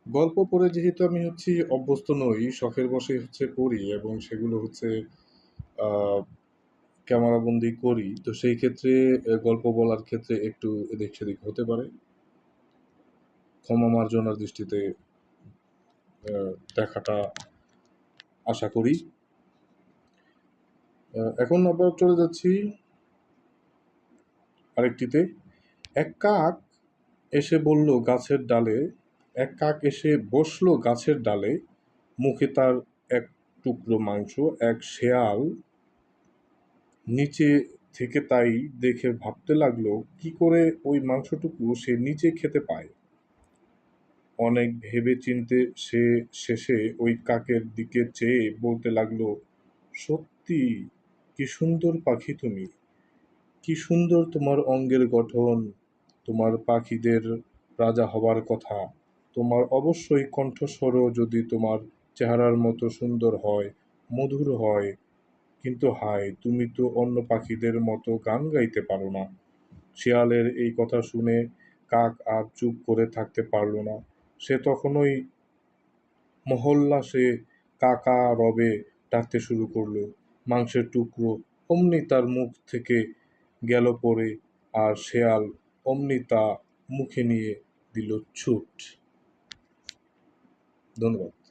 গল্প পড়ে যেহেতু আমি অভ্যস্ত নই, শখের বশে পড়ি এবং সেগুলো আহ, ক্যামেরাবন্দি করি। তো সেই ক্ষেত্রে গল্প বলার ক্ষেত্রে একটু এদিক সেদিক হতে পারে। ক্ষমা মার্জনার দৃষ্টিতে দেখাটা আশা করি। এখন আবার চলে যাচ্ছি আরেকটিতে। এক কাক এসে বলল গাছের ডালে এক কাক এসে বসলো গাছের ডালে, মুখে তার এক টুকরো মাংস। এক শেয়াল নিচে থেকে তাই দেখে ভাবতে লাগলো, কি করে ওই মাংসটুকু সে নিজে খেতে পায়। অনেক ভেবে চিনতে সে শেষে ওই কাকের দিকে চেয়ে বলতে লাগলো, সত্যি কি সুন্দর পাখি তুমি, কি সুন্দর তোমার অঙ্গের গঠন, তোমার পাখিদের রাজা হবার কথা। তোমার অবশ্যই কণ্ঠস্বরও যদি তোমার চেহারার মতো সুন্দর হয়, মধুর হয়, কিন্তু হায়, তুমি তো অন্য পাখিদের মতো গান গাইতে পারো না। শিয়ালের এই কথা শুনে কাক আর চুপ করে থাকতে পারল না। সে তখনই মহল্লাসে কাকা রবে ডাকতে শুরু করলো। মাংসের টুকরো অমনি তার মুখ থেকে গেল পড়ে, আর শেয়াল অমনি তা মুখে নিয়ে দিল ছুট। ধন্যবাদ।